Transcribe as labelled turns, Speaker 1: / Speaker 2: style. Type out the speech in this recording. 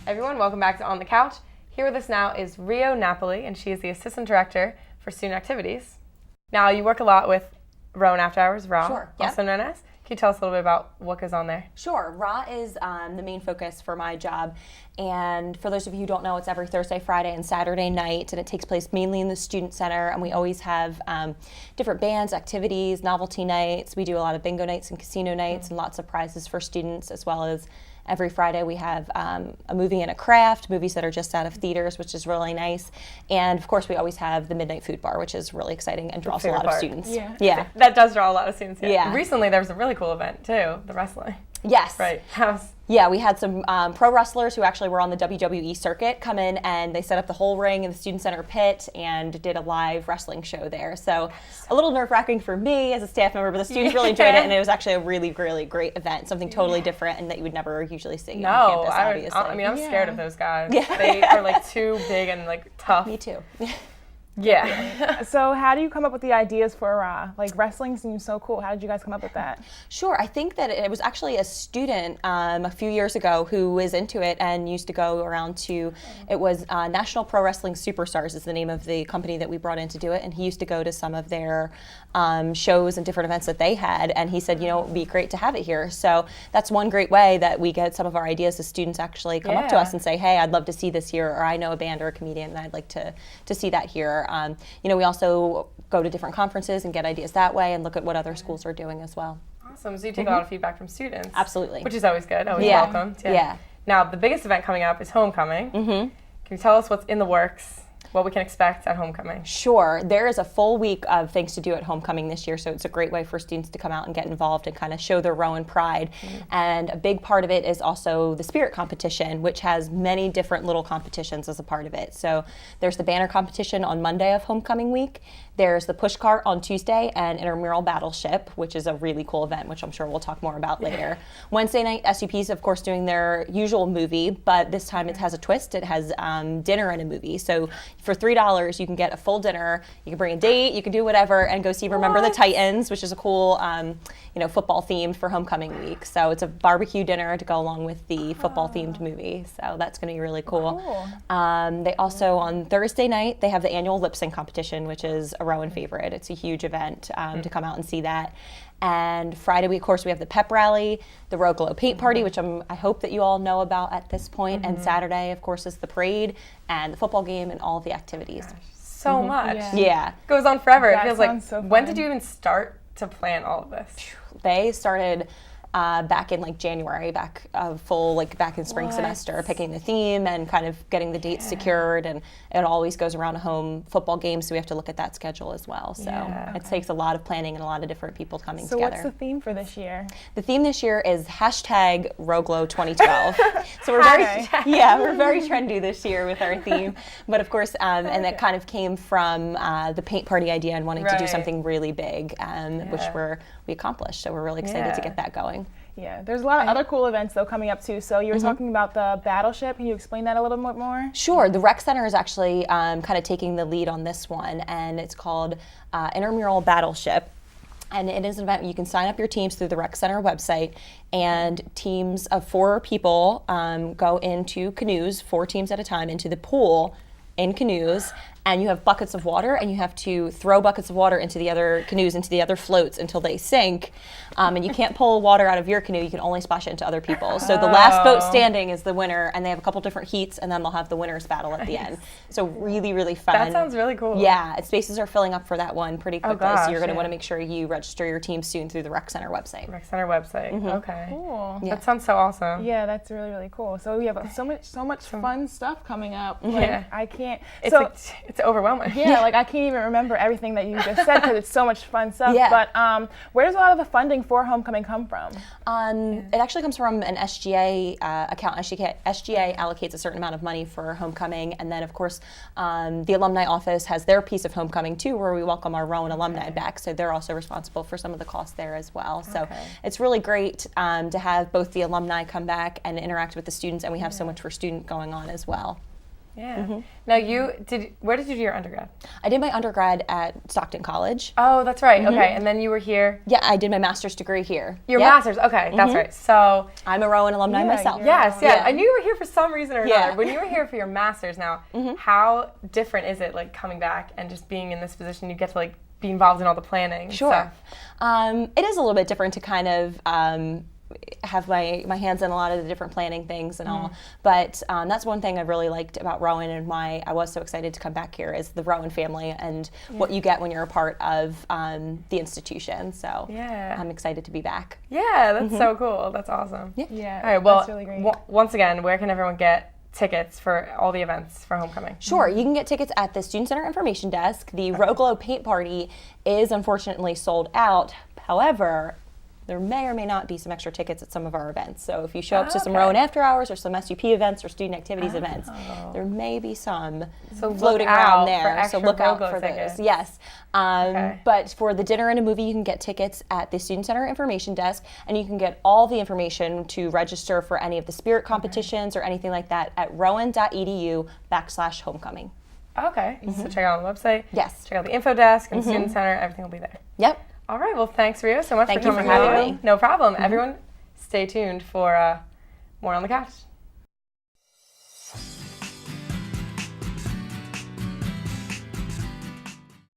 Speaker 1: Everyone, welcome back to On the Couch. Here with us now is Rio Napoli, and she is the Assistant Director for Student Activities. Now, you work a lot with Rowan After Hours, RA,
Speaker 2: Sure, yep.
Speaker 1: also known as. Can you tell us a little bit about what goes on there?
Speaker 2: Sure. RA is the main focus for my job. And for those of you who don't know, it's every Thursday, Friday, and Saturday night. And it takes place mainly in the Student Center. And we always have different bands, activities, novelty nights. We do a lot of bingo nights and casino nights and lots of prizes for students, as well as every Friday we have a movie and a craft, movies that are just out of theaters, which is really nice. And of course we always have the midnight food bar, which is really exciting and draws a lot of students.
Speaker 1: Yeah. That does draw a lot of students.
Speaker 2: Yeah.
Speaker 1: Recently there was a really cool event too, the wrestling.
Speaker 2: Yes.
Speaker 1: Right.
Speaker 2: Yeah, we had some pro wrestlers who actually were on the WWE circuit come in, and they set up the whole ring in the Student Center pit and did a live wrestling show there. So a little nerve-wracking for me as a staff member, but the students really enjoyed it, and it was actually a really, really great event, something totally different and that you would never usually see on campus, obviously.
Speaker 1: I'm scared of those guys. Yeah. They are like too big and like tough.
Speaker 2: Me too.
Speaker 1: Yeah.
Speaker 3: So how do you come up with the ideas for like wrestling seems so cool. How did you guys come up with that?
Speaker 2: Sure. I think that it was actually a student a few years ago who was into it and used to go around to, it was National Pro Wrestling Superstars is the name of the company that we brought in to do it. And he used to go to some of their shows and different events that they had. And he said, you know, it would be great to have it here. So that's one great way that we get some of our ideas as students actually come up to us and say, hey, I'd love to see this here, or I know a band or a comedian and I'd like to see that here. You know, we also go to different conferences and get ideas that way and look at what other schools are doing as well.
Speaker 1: Awesome. So you take a lot of feedback from students.
Speaker 2: Absolutely.
Speaker 1: Which is always good, always welcomed.
Speaker 2: Yeah.
Speaker 1: Now, the biggest event coming up is homecoming. Can you tell us what's in the works, what we can expect at homecoming?
Speaker 2: Sure. There is a full week of things to do at homecoming this year, so it's a great way for students to come out and get involved and kind of show their Rowan pride. And a big part of it is also the spirit competition, which has many different little competitions as a part of it. So there's the banner competition on Monday of homecoming week. There's the push cart on Tuesday and Intramural Battleship, which is a really cool event, which I'm sure we'll talk more about later. Wednesday night, SUP's of course doing their usual movie, but this time it has a twist. It has dinner and a movie. So for $3, you can get a full dinner. You can bring a date. You can do whatever and go see Remember the Titans, which is a cool, football themed for homecoming week. So it's a barbecue dinner to go along with the football themed movie. So that's going to be really cool. They also on Thursday night they have the annual lip sync competition, which is a Rowan favorite. It's a huge event to come out and see that. And Friday, we have the pep rally, the Row Glow paint party, which I hope that you all know about at this point. And Saturday, of course, is the parade and the football game and all of the activities.
Speaker 1: So much.
Speaker 2: Yeah.
Speaker 1: Goes on forever.
Speaker 3: That
Speaker 1: it feels like,
Speaker 3: sounds so
Speaker 1: when
Speaker 3: fun.
Speaker 1: did you even start to plan all of this?
Speaker 2: They started back in like January, back in spring semester, picking the theme and kind of getting the dates secured, and it always goes around a home football game, so we have to look at that schedule as well. So it takes a lot of planning and a lot of different people coming together.
Speaker 3: So what's the theme for this year?
Speaker 2: The theme this year is #RowGlow2012. So we're very trendy this year with our theme, but of course, and that kind of came from the paint party idea and wanting to do something really big, which we accomplished. So we're really excited to get that going.
Speaker 3: Yeah, there's a lot of other cool events though coming up too. So you were talking about the Battleship. Can you explain that a little bit more?
Speaker 2: Sure. The Rec Center is actually kind of taking the lead on this one, and it's called Intramural Battleship. And it is an event you can sign up your teams through the Rec Center website, and teams of 4 people go into canoes, 4 teams at a time, into the pool in canoes, and you have buckets of water, and you have to throw buckets of water into the other canoes, into the other floats until they sink. And you can't pull water out of your canoe, you can only splash it into other people's. So the last boat standing is the winner, and they have a couple different heats, and then they'll have the winners battle at the end. So really, really fun.
Speaker 1: That sounds really cool.
Speaker 2: Yeah, spaces are filling up for that one pretty quickly, so you're going to want to make sure you register your team soon through the Rec Center website.
Speaker 1: Rec Center website, okay.
Speaker 3: Cool.
Speaker 1: That sounds so awesome.
Speaker 3: Yeah, that's really, really cool. So we have so much fun stuff coming up. I can't.
Speaker 1: It's overwhelming.
Speaker 3: Yeah, like I can't even remember everything that you just said because it's so much fun stuff. Yeah. But where does a lot of the funding for homecoming come from?
Speaker 2: It actually comes from an SGA account. SGA allocates a certain amount of money for homecoming, and then of course the alumni office has their piece of homecoming too, where we welcome our Rowan alumni back. So they're also responsible for some of the costs there as well. So it's really great to have both the alumni come back and interact with the students, and we have so much for student going on as well.
Speaker 1: Yeah. Now where did you do your undergrad?
Speaker 2: I did my undergrad at Stockton College.
Speaker 1: Oh, that's right. Okay. And then you were here.
Speaker 2: Yeah, I did my master's degree here.
Speaker 1: Your master's. Okay, that's right. So
Speaker 2: I'm a Rowan alumni myself.
Speaker 1: Yes, yeah. I knew you were here for some reason or another.
Speaker 2: Yeah.
Speaker 1: When you were here for your master's now, how different is it like coming back and just being in this position? You get to like be involved in all the planning.
Speaker 2: Sure.
Speaker 1: Stuff.
Speaker 2: It is a little bit different to kind of have my hands in a lot of the different planning things and all. But that's one thing I really liked about Rowan and why I was so excited to come back here is the Rowan family and what you get when you're a part of the institution. So I'm excited to be back.
Speaker 1: Yeah, that's so cool. That's awesome.
Speaker 3: Yeah.
Speaker 1: All right, well,
Speaker 3: that's really great.
Speaker 1: Once again, where can everyone get tickets for all the events for homecoming?
Speaker 2: Sure, you can get tickets at the Student Center Information Desk. The Roglo Paint Party is unfortunately sold out. However, there may or may not be some extra tickets at some of our events. So if you show up to some Rowan After Hours or some SUP events or student activities events, there may be some floating around there. So look out for those. Yes. But for the dinner and a movie, you can get tickets at the Student Center Information Desk, and you can get all the information to register for any of the spirit competitions or anything like that at rowan.edu/homecoming.
Speaker 1: Okay. So check it out on the website.
Speaker 2: Yes.
Speaker 1: Check out the info desk and Student Center. Everything will be there.
Speaker 2: Yep.
Speaker 1: All right. Well, thanks, Rio, so much
Speaker 2: Thank
Speaker 1: for coming.
Speaker 2: you for having me.
Speaker 1: No problem. Everyone, stay tuned for more on the couch.